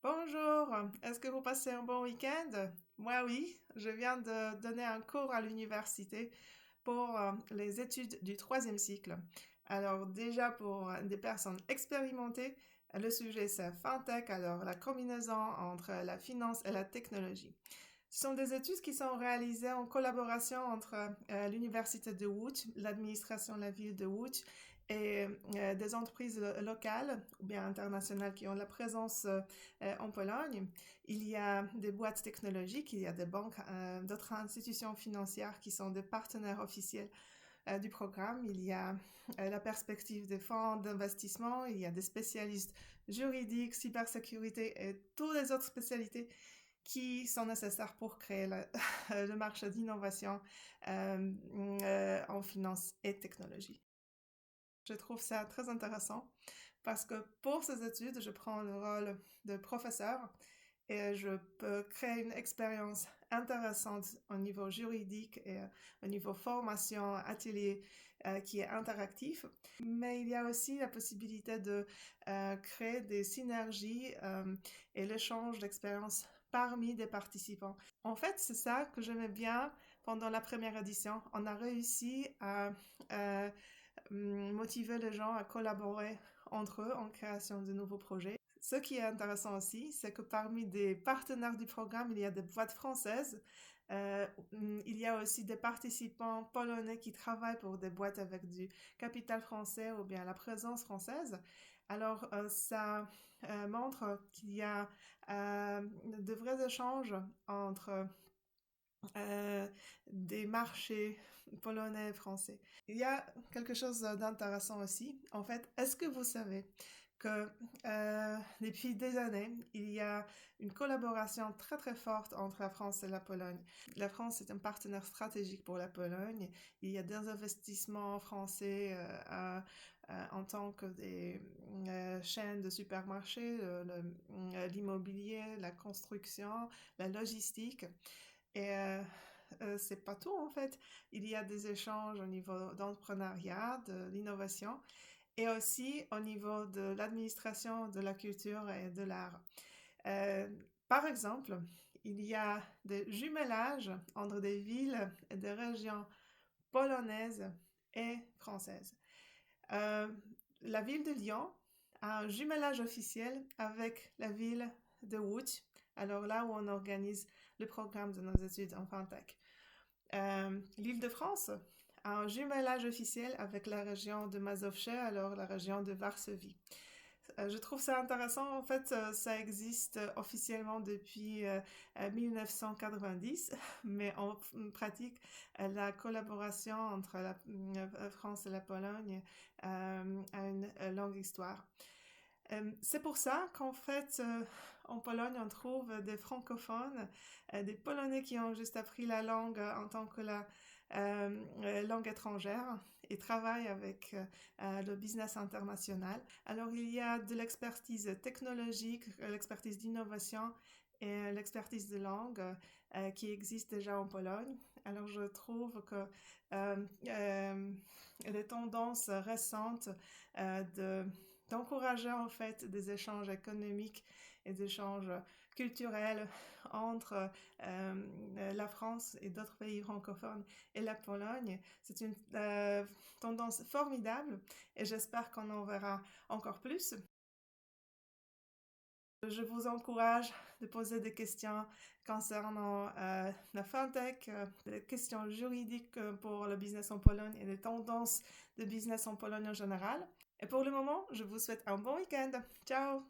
Bonjour, est-ce que vous passez un bon week-end? Moi oui, je viens de donner un cours à l'université pour les études du troisième cycle. Alors déjà pour des personnes expérimentées, le sujet c'est FinTech, alors la combinaison entre la finance et la technologie. Ce sont des études qui sont réalisées en collaboration entre l'université de Łódź, l'administration de la ville de Łódź et des entreprises locales ou bien internationales qui ont la présence en Pologne. Il y a des boîtes technologiques, il y a des banques, d'autres institutions financières qui sont des partenaires officiels du programme. Il y a la perspective des fonds d'investissement, il y a des spécialistes juridiques, cybersécurité et toutes les autres spécialités qui sont nécessaires pour créer le marché d'innovation en finance et technologie. Je trouve ça très intéressant parce que pour ces études, je prends le rôle de professeur et je peux créer une expérience intéressante au niveau juridique et au niveau formation, atelier qui est interactif. Mais il y a aussi la possibilité de créer des synergies et l'échange d'expériences parmi des participants. En fait, c'est ça que j'aimais bien pendant la première édition. On a réussi à euh, motiver les gens à collaborer entre eux en création de nouveaux projets. Ce qui est intéressant aussi, c'est que parmi des partenaires du programme, il y a des boîtes françaises. Il y a aussi des participants polonais qui travaillent pour des boîtes avec du capital français ou bien la présence française. Alors, ça montre qu'il y a de vrais échanges entre euh, des marchés polonais et français. Il y a quelque chose d'intéressant aussi. En fait, est-ce que vous savez que depuis des années, il y a une collaboration très très forte entre la France et la Pologne. La France est un partenaire stratégique pour la Pologne. Il y a des investissements français en tant que des chaînes de supermarchés, l'immobilier, la construction, la logistique. Et c'est pas tout en fait. Il y a des échanges au niveau d'entrepreneuriat, de l'innovation et aussi au niveau de l'administration, de la culture et de l'art. Euh, Par exemple, il y a des jumelages entre des villes et des régions polonaises et françaises. Euh, la ville de Lyon a un jumelage officiel avec la ville de Łódź, alors là où on organise le programme de nos études en FinTech. L'Île-de-France a un jumelage officiel avec la région de Mazovsze, alors la région de Varsovie. Je trouve ça intéressant. En fait, ça existe officiellement depuis 1990, mais en pratique, la collaboration entre la France et la Pologne a une longue histoire. C'est pour ça qu'en fait, en Pologne, on trouve des francophones, des Polonais qui ont juste appris la langue en tant que la langue étrangère et travaillent avec le business international. Alors, il y a de l'expertise technologique, l'expertise d'innovation et l'expertise de langue qui existe déjà en Pologne. Alors, je trouve que les tendances récentes de d'encourager en fait des échanges économiques et des échanges culturels entre la France et d'autres pays francophones et la Pologne. C'est une tendance formidable et j'espère qu'on en verra encore plus. Je vous encourage de poser des questions concernant la fintech, des questions juridiques pour le business en Pologne et les tendances de business en Pologne en général. Et pour le moment, je vous souhaite un bon week-end. Ciao!